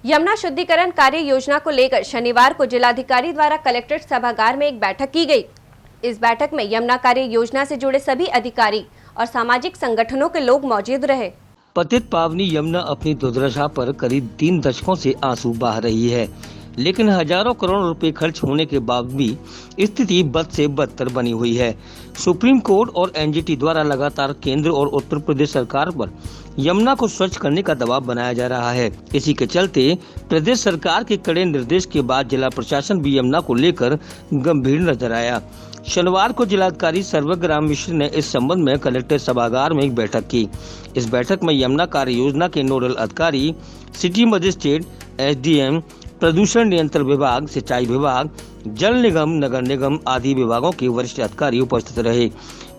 यमुना शुद्धिकरण कार्य योजना को लेकर शनिवार को जिलाधिकारी द्वारा कलेक्ट्रेट सभागार में एक बैठक की गई। इस बैठक में यमुना कार्य योजना से जुड़े सभी अधिकारी और सामाजिक संगठनों के लोग मौजूद रहे। पतित पावनी यमुना अपनी दुर्दशा पर करीब 3 दशकों से आंसू बहा रही है, लेकिन हजारों करोड़ रुपए खर्च होने के बाद भी स्थिति बद से बदतर बनी हुई है। सुप्रीम कोर्ट और एनजीटी द्वारा लगातार केंद्र और उत्तर प्रदेश सरकार पर यमुना को स्वच्छ करने का दबाव बनाया जा रहा है। इसी के चलते प्रदेश सरकार के कड़े निर्देश के बाद जिला प्रशासन भी यमुना को लेकर गंभीर नजर आया। शनिवार को जिलाधिकारी सर्वग्राम मिश्र ने इस संबंध में कलेक्टर सभागार में एक बैठक की। इस बैठक में यमुना कार्य योजना के नोडल अधिकारी, सिटी मजिस्ट्रेट, एसडीएम, प्रदूषण नियंत्रण विभाग, सिंचाई विभाग, जल निगम, नगर निगम आदि विभागों के वरिष्ठ अधिकारी उपस्थित रहे।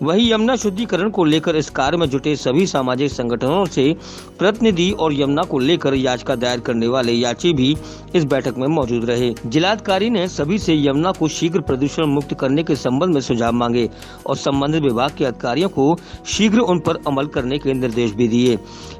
वहीं यमुना शुद्धिकरण को लेकर इस कार्य में जुटे सभी सामाजिक संगठनों से प्रतिनिधि और यमुना को लेकर याचिका दायर करने वाले याची भी इस बैठक में मौजूद रहे। जिलाधिकारी ने सभी से यमुना को शीघ्र प्रदूषण मुक्त करने के संबंध में सुझाव मांगे और संबंधित विभाग के अधिकारियों को शीघ्र उन पर अमल करने के निर्देश भी दिए।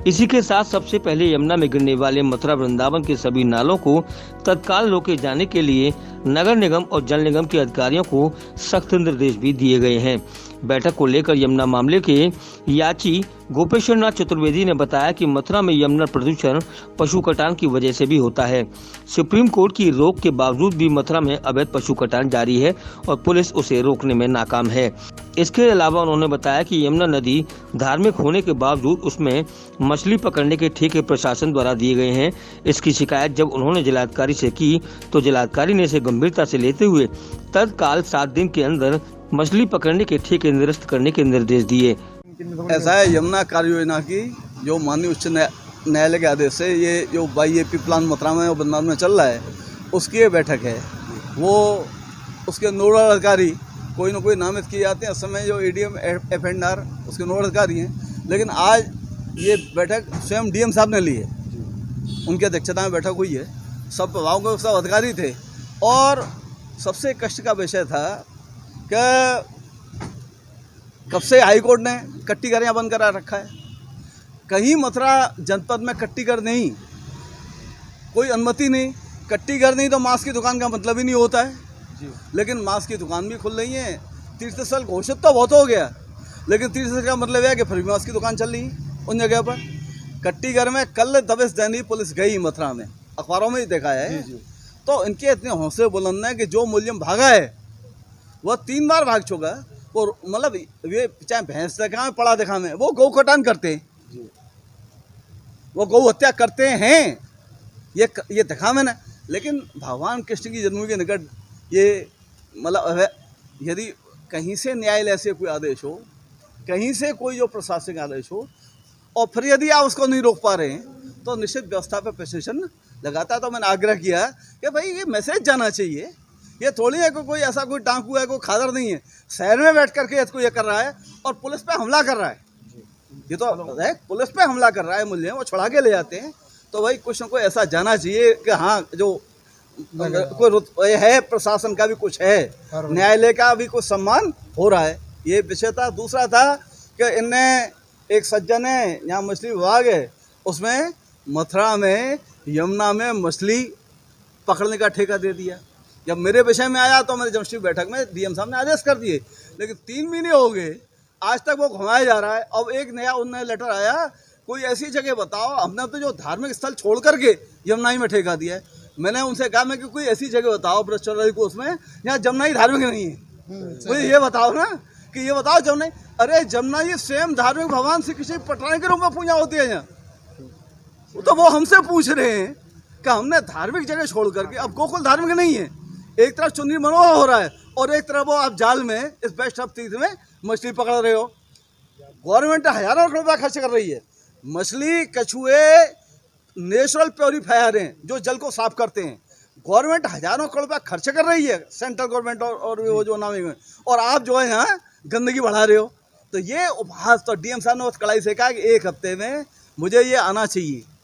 इसी के साथ सबसे पहले यमुना में गिरने वाले मथुरा वृंदावन के सभी नालों को तत्काल रोके जाने के लिए नगर निगम और जल निगम के अधिकारियों को सख्त निर्देश भी दिए गए हैं। बैठक को लेकर यमुना मामले के याची गोपेश्वर नाथ चतुर्वेदी ने बताया कि मथुरा में यमुना प्रदूषण पशु कटान की वजह से भी होता है। सुप्रीम कोर्ट की रोक के बावजूद भी मथुरा में अवैध पशु कटान जारी है और पुलिस उसे रोकने में नाकाम है। इसके अलावा उन्होंने बताया कि यमुना नदी धार्मिक होने के बावजूद उसमें मछली पकड़ने के ठेके प्रशासन द्वारा दिए गए हैं। इसकी शिकायत जब उन्होंने जिलाधिकारी से की तो जिलाधिकारी ने इसे गंभीरता से लेते हुए तत्काल 7 दिन के अंदर मछली पकड़ने के ठेके निरस्त करने के निर्देश दिए। ऐसा है, यमुना कार्य योजना की जो माननीय उच्च न्यायालय के आदेश से ये जो YAP प्लान मथुरा में और वृंदावन में चल रहा है उसकी ये बैठक है। वो उसके नोडल अधिकारी कोई न कोई नामित किए जाते हैं। इस समय जो ADM FNR उसके नोडल अधिकारी हैं, लेकिन आज ये बैठक स्वयं DM साहब ने ली है। उनकी अध्यक्षता में बैठक हुई है। सब विभागों के सब अधिकारी थे और सबसे कष्ट का विषय था कि कब से हाईकोर्ट ने कट्टी घर यहाँ बंद करा रखा है। कहीं मथुरा जनपद में कट्टी घर नहीं, कोई अनुमति नहीं। कट्टी घर नहीं तो मांस की दुकान का मतलब ही नहीं होता है जी। लेकिन मांस की दुकान भी खुल रही है। तीर्थ स्थल घोषित तो बहुत हो गया, लेकिन तीर्थ स्थल का मतलब है कि फिर भी मांस की दुकान चल रही उन जगह पर। कट्टी घर में कल दबिश देनी पुलिस गई मथुरा में, अखबारों में ही देखा है जी। तो इनके इतने हौसले बुलंद हैं कि जो मूल्यम भागा है वह 3 बार भाग चुका है। और मतलब ये चाहे भैंस देखा में पड़ा देखा में वो गौ कटान करते हैं, वो गौ हत्या करते हैं, ये देखा में ना। लेकिन भगवान कृष्ण की जन्मभूमि के निकट ये मतलब यदि कहीं से न्यायालय से कोई आदेश हो, कहीं से कोई जो प्रशासनिक आदेश हो और फिर यदि आप उसको नहीं रोक पा रहे हैं तो निश्चित व्यवस्था पर प्रशासन लगाता है। तो मैंने आग्रह किया कि भाई ये मैसेज जाना चाहिए। ये थोड़ी है कि कोई ऐसा कोई टांकू है, कोई खादर नहीं है, शहर में बैठ करके इसको ये कर रहा है और पुलिस पे हमला कर रहा है। ये तो पुलिस पे हमला कर रहा है, मूल्य वो छुड़ा के ले जाते हैं। तो भाई कुछ न कोई ऐसा जाना चाहिए कि हाँ जो कोई है, प्रशासन का भी कुछ है, न्यायालय का भी कुछ सम्मान हो रहा है। ये विषय था। दूसरा था कि इनने एक सज्जन है यहाँ मछली विभाग है, उसमें मथुरा में यमुना में मछली पकड़ने का ठेका दे दिया। जब मेरे विषय में आया तो मेरे जमशेदपुर बैठक में DM साहब ने आदेश कर दिए, लेकिन 3 महीने हो गए आज तक वो घुमाया जा रहा है। अब एक नया उनने लेटर आया, कोई ऐसी जगह बताओ। हमने तो जो धार्मिक स्थल छोड़ करके यमुनाई में ठेका दिया है। मैंने उनसे कहा मैं कि कोई ऐसी जगह बताओ ब्रह्मचर्य को उसमें यहाँ जमुनाई धार्मिक नहीं है। मुझे ये बताओ ना कि ये बताओ जमुनाई, अरे जमुनाई स्वयं धार्मिक भगवान श्री कृष्ण पटरानी के रूप में पूजा होती है यहाँ। तो वो हमसे पूछ रहे हैं कि हमने धार्मिक जगह छोड़ करके, अब गोकुल धार्मिक नहीं है, एक तरफ चुनरी मनोहर हो रहा है और एक तरफ वो आप जाल में इस बेस्ट ऑफ तीर्थ में मछली पकड़ रहे हो। गवर्नमेंट हजारों करोड़ रुपया खर्च कर रही है। मछली, कछुए नेचुरल प्योरीफायर हैं जो जल को साफ करते हैं। गवर्नमेंट हजारों करोड़ रुपया खर्च कर रही है, सेंट्रल गवर्नमेंट और वो जो नाम है, और आप जो है यहाँ गंदगी बढ़ा रहे हो। तो ये उपहास तो DM साहब ने उस कड़ाई से कहा कि 1 हफ्ते में मुझे ये आना चाहिए।